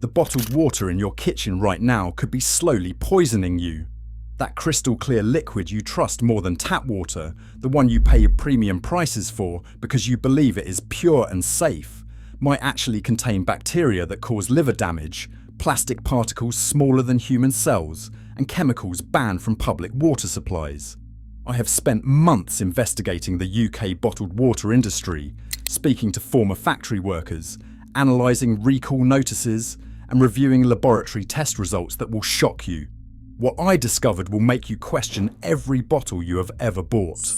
The bottled water in your kitchen right now could be slowly poisoning you. That crystal clear liquid you trust more than tap water, the one you pay premium prices for because you believe it is pure and safe, might actually contain bacteria that cause liver damage, plastic particles smaller than human cells, and chemicals banned from public water supplies. I have spent months investigating the UK bottled water industry, speaking to former factory workers, analysing recall notices, and reviewing laboratory test results that will shock you. What I discovered will make you question every bottle you have ever bought.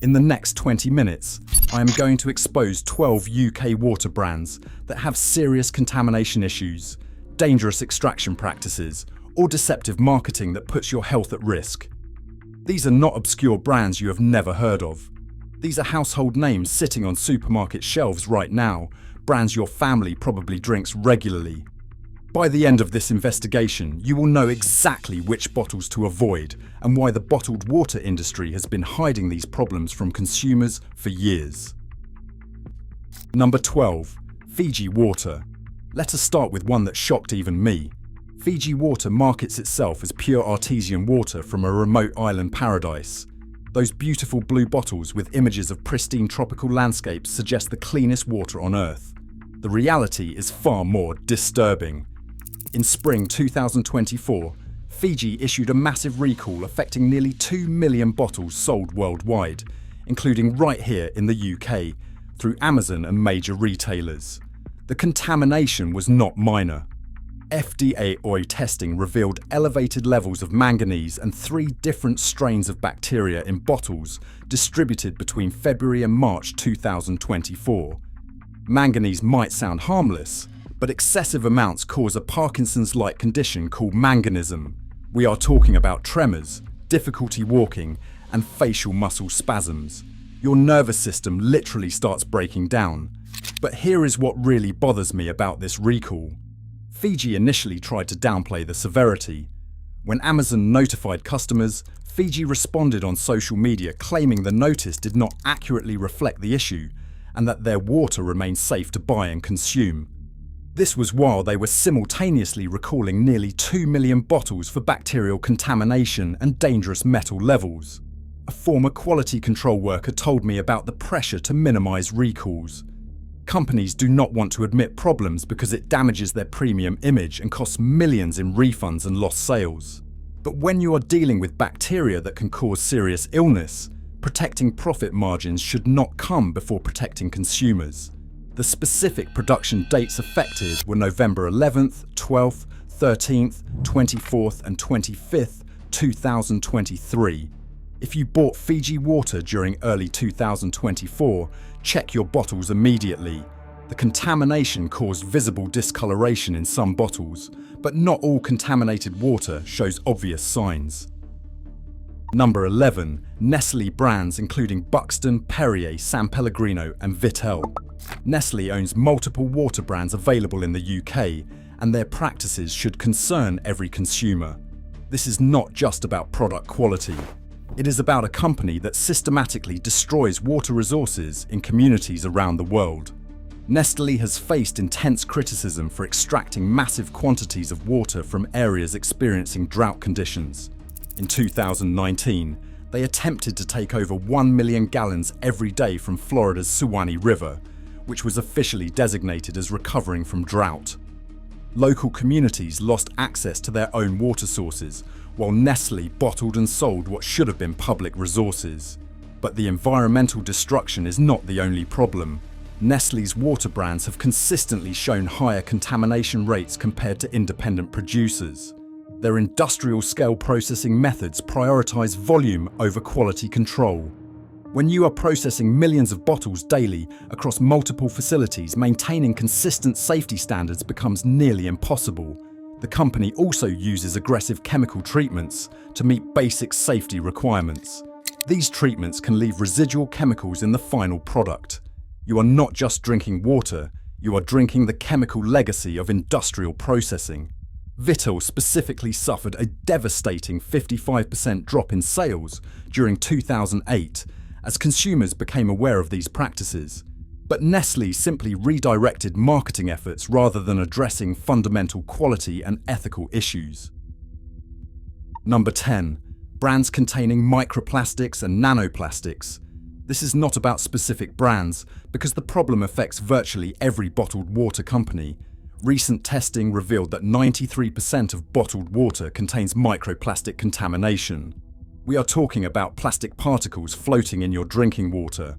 In the next 20 minutes, I am going to expose 12 UK water brands that have serious contamination issues, dangerous extraction practices, or deceptive marketing that puts your health at risk. These are not obscure brands you have never heard of. These are household names sitting on supermarket shelves right now, brands your family probably drinks regularly. By the end of this investigation, you will know exactly which bottles to avoid and why the bottled water industry has been hiding these problems from consumers for years. Number 12. Fiji water. Let us start with one that shocked even me. Fiji water markets itself as pure artesian water from a remote island paradise. Those beautiful blue bottles with images of pristine tropical landscapes suggest the cleanest water on Earth. The reality is far more disturbing. In spring 2024, Fiji issued a massive recall affecting nearly 2 million bottles sold worldwide, including right here in the UK, through Amazon and major retailers. The contamination was not minor. FDA oil testing revealed elevated levels of manganese and 3 different strains of bacteria in bottles distributed between February and March 2024. Manganese might sound harmless, but excessive amounts cause a Parkinson's-like condition called manganism. We are talking about tremors, difficulty walking, and facial muscle spasms. Your nervous system literally starts breaking down. But here is what really bothers me about this recall. Fiji initially tried to downplay the severity. When Amazon notified customers, Fiji responded on social media claiming the notice did not accurately reflect the issue and that their water remained safe to buy and consume. This was while they were simultaneously recalling nearly 2 million bottles for bacterial contamination and dangerous metal levels. A former quality control worker told me about the pressure to minimize recalls. Companies do not want to admit problems because it damages their premium image and costs millions in refunds and lost sales. But when you are dealing with bacteria that can cause serious illness, protecting profit margins should not come before protecting consumers. The specific production dates affected were November 11th, 12th, 13th, 24th and 25th, 2023. If you bought Fiji water during early 2024, check your bottles immediately. The contamination caused visible discoloration in some bottles, but not all contaminated water shows obvious signs. Number 11. Nestle brands including Buxton, Perrier, San Pellegrino and Vittel. Nestle owns multiple water brands available in the UK, and their practices should concern every consumer. This is not just about product quality. It is about a company that systematically destroys water resources in communities around the world. Nestle has faced intense criticism for extracting massive quantities of water from areas experiencing drought conditions. In 2019, they attempted to take over 1 million gallons every day from Florida's Suwannee River, which was officially designated as recovering from drought. Local communities lost access to their own water sources, while Nestle bottled and sold what should have been public resources. But the environmental destruction is not the only problem. Nestle's water brands have consistently shown higher contamination rates compared to independent producers. Their industrial-scale processing methods prioritize volume over quality control. When you are processing millions of bottles daily across multiple facilities, maintaining consistent safety standards becomes nearly impossible. The company also uses aggressive chemical treatments to meet basic safety requirements. These treatments can leave residual chemicals in the final product. You are not just drinking water, you are drinking the chemical legacy of industrial processing. Vittel specifically suffered a devastating 55% drop in sales during 2008 as consumers became aware of these practices. But Nestle simply redirected marketing efforts rather than addressing fundamental quality and ethical issues. Number 10. Brands containing microplastics and nanoplastics. This is not about specific brands, because the problem affects virtually every bottled water company. Recent testing revealed that 93% of bottled water contains microplastic contamination. We are talking about plastic particles floating in your drinking water.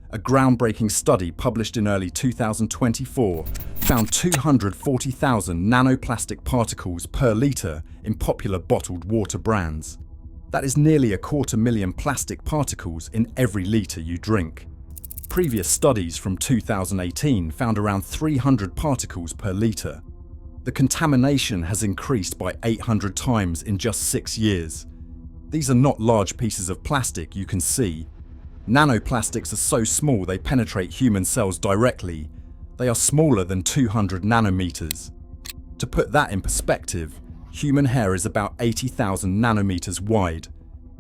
A groundbreaking study published in early 2024 found 240,000 nanoplastic particles per litre in popular bottled water brands. That is nearly 250,000 plastic particles in every litre you drink. Previous studies from 2018 found around 300 particles per litre. The contamination has increased by 800 times in just 6 years. These are not large pieces of plastic you can see. Nanoplastics are so small they penetrate human cells directly. They are smaller than 200 nanometers. To put that in perspective, human hair is about 80,000 nanometers wide.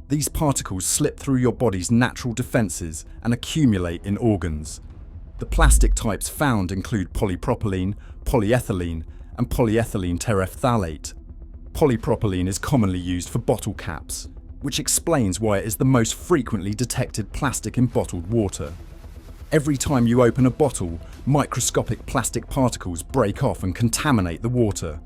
These particles slip through your body's natural defenses and accumulate in organs. The plastic types found include polypropylene, polyethylene, and polyethylene terephthalate. Polypropylene is commonly used for bottle caps, which explains why it is the most frequently detected plastic in bottled water. Every time you open a bottle, microscopic plastic particles break off and contaminate the water.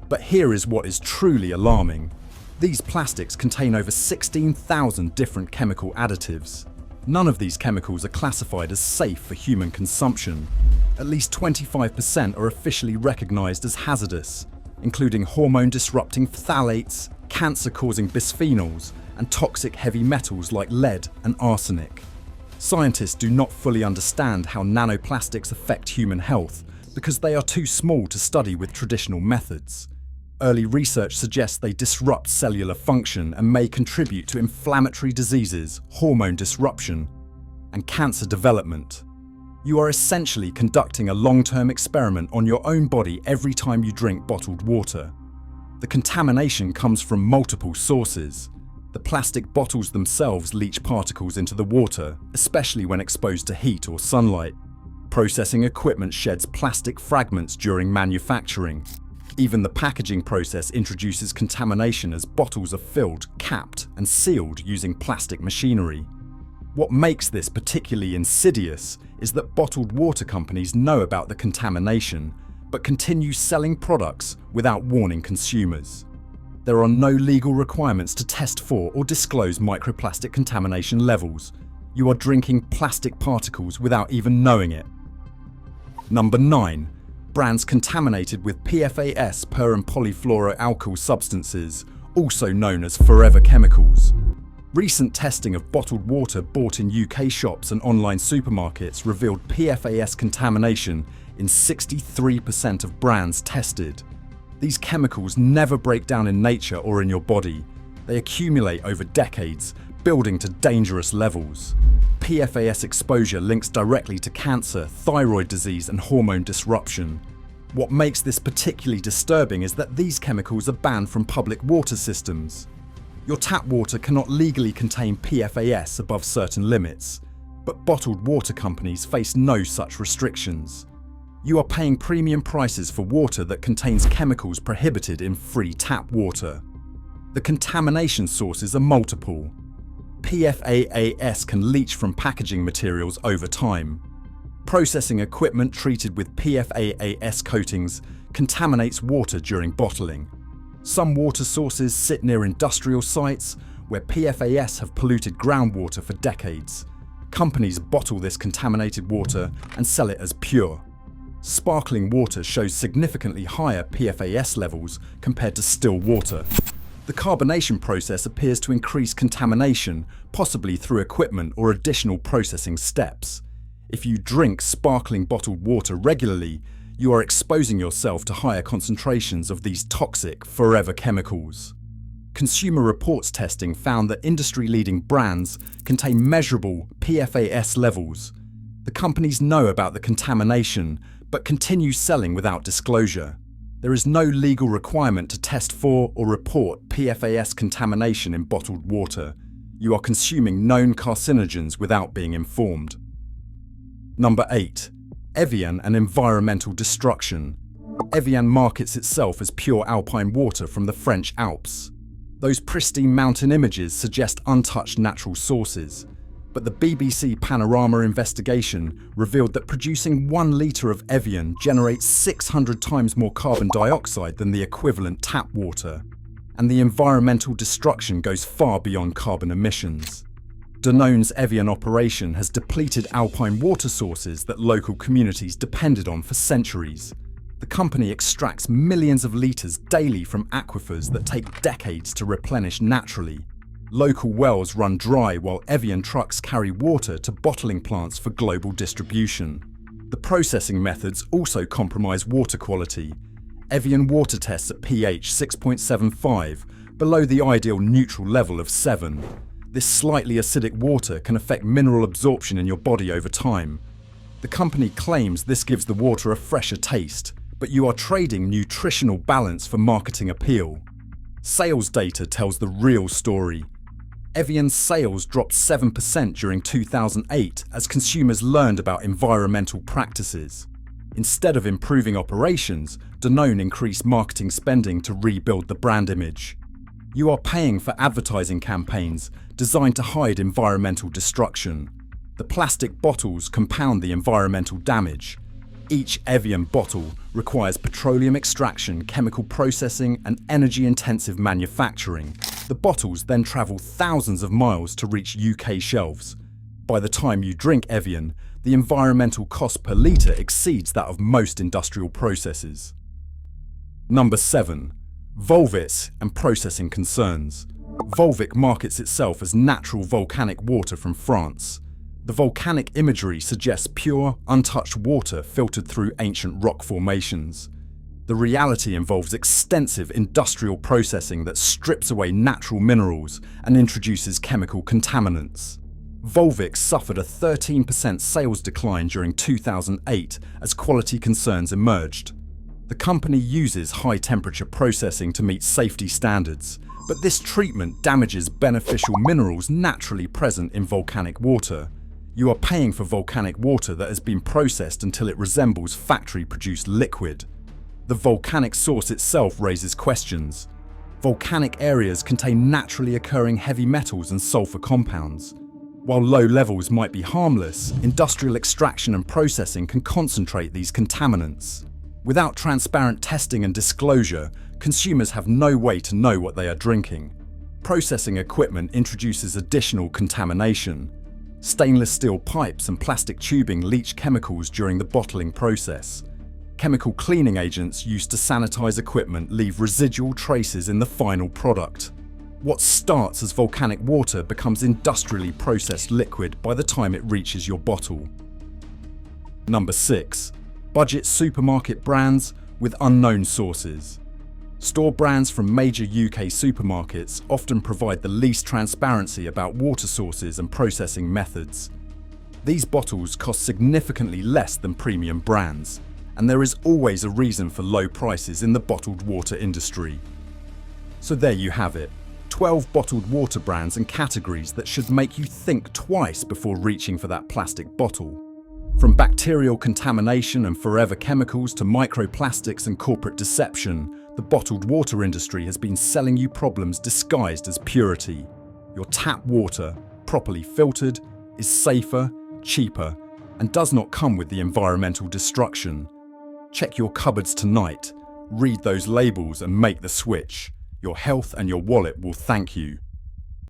But here is what is truly alarming. These plastics contain over 16,000 different chemical additives. None of these chemicals are classified as safe for human consumption. At least 25% are officially recognized as hazardous, including hormone-disrupting phthalates, cancer-causing bisphenols, and toxic heavy metals like lead and arsenic. Scientists do not fully understand how nanoplastics affect human health because they are too small to study with traditional methods. Early research suggests they disrupt cellular function and may contribute to inflammatory diseases, hormone disruption, and cancer development. You are essentially conducting a long-term experiment on your own body every time you drink bottled water. The contamination comes from multiple sources. The plastic bottles themselves leach particles into the water, especially when exposed to heat or sunlight. Processing equipment sheds plastic fragments during manufacturing. Even the packaging process introduces contamination as bottles are filled, capped, and sealed using plastic machinery. What makes this particularly insidious is that bottled water companies know about the contamination, but continue selling products without warning consumers. There are no legal requirements to test for or disclose microplastic contamination levels. You are drinking plastic particles without even knowing it. Number 9. Brands contaminated with PFAS, per and polyfluoroalkyl substances, also known as forever chemicals. Recent testing of bottled water bought in UK shops and online supermarkets revealed PFAS contamination in 63% of brands tested. These chemicals never break down in nature or in your body. They accumulate over decades, building to dangerous levels. PFAS exposure links directly to cancer, thyroid disease, and hormone disruption. What makes this particularly disturbing is that these chemicals are banned from public water systems. Your tap water cannot legally contain PFAS above certain limits, but bottled water companies face no such restrictions. You are paying premium prices for water that contains chemicals prohibited in free tap water. The contamination sources are multiple. PFAS can leach from packaging materials over time. Processing equipment treated with PFAS coatings contaminates water during bottling. Some water sources sit near industrial sites where PFAS have polluted groundwater for decades. Companies bottle this contaminated water and sell it as pure. Sparkling water shows significantly higher PFAS levels compared to still water. The carbonation process appears to increase contamination, possibly through equipment or additional processing steps. If you drink sparkling bottled water regularly, you are exposing yourself to higher concentrations of these toxic, forever chemicals. Consumer Reports testing found that industry-leading brands contain measurable PFAS levels. The companies know about the contamination, but continue selling without disclosure. There is no legal requirement to test for or report PFAS contamination in bottled water. You are consuming known carcinogens without being informed. Number 8. Evian and environmental destruction. Evian markets itself as pure alpine water from the French Alps. Those pristine mountain images suggest untouched natural sources. But the BBC Panorama investigation revealed that producing 1 litre of Evian generates 600 times more carbon dioxide than the equivalent tap water. And the environmental destruction goes far beyond carbon emissions. Danone's Evian operation has depleted alpine water sources that local communities depended on for centuries. The company extracts millions of litres daily from aquifers that take decades to replenish naturally. Local wells run dry while Evian trucks carry water to bottling plants for global distribution. The processing methods also compromise water quality. Evian water tests at pH 6.75, below the ideal neutral level of 7. This slightly acidic water can affect mineral absorption in your body over time. The company claims this gives the water a fresher taste, but you are trading nutritional balance for marketing appeal. Sales data tells the real story. Evian's sales dropped 7% during 2008 as consumers learned about environmental practices. Instead of improving operations, Danone increased marketing spending to rebuild the brand image. You are paying for advertising campaigns designed to hide environmental destruction. The plastic bottles compound the environmental damage. Each Evian bottle requires petroleum extraction, chemical processing, and energy-intensive manufacturing. The bottles then travel thousands of miles to reach UK shelves. By the time you drink Evian, the environmental cost per litre exceeds that of most industrial processes. Number 7. Volvic and processing concerns. Volvic markets itself as natural volcanic water from France. The volcanic imagery suggests pure, untouched water filtered through ancient rock formations. The reality involves extensive industrial processing that strips away natural minerals and introduces chemical contaminants. Volvic suffered a 13% sales decline during 2008 as quality concerns emerged. The company uses high-temperature processing to meet safety standards, but this treatment damages beneficial minerals naturally present in volcanic water. You are paying for volcanic water that has been processed until it resembles factory-produced liquid. The volcanic source itself raises questions. Volcanic areas contain naturally occurring heavy metals and sulfur compounds. While low levels might be harmless, industrial extraction and processing can concentrate these contaminants. Without transparent testing and disclosure, consumers have no way to know what they are drinking. Processing equipment introduces additional contamination. Stainless steel pipes and plastic tubing leach chemicals during the bottling process. Chemical cleaning agents used to sanitize equipment leave residual traces in the final product. What starts as volcanic water becomes industrially processed liquid by the time it reaches your bottle. Number 6. Budget supermarket brands with unknown sources. Store brands from major UK supermarkets often provide the least transparency about water sources and processing methods. These bottles cost significantly less than premium brands, and there is always a reason for low prices in the bottled water industry. So there you have it, 12 bottled water brands and categories that should make you think twice before reaching for that plastic bottle. From bacterial contamination and forever chemicals to microplastics and corporate deception, the bottled water industry has been selling you problems disguised as purity. Your tap water, properly filtered, is safer, cheaper, and does not come with the environmental destruction. Check your cupboards tonight, read those labels and make the switch. Your health and your wallet will thank you.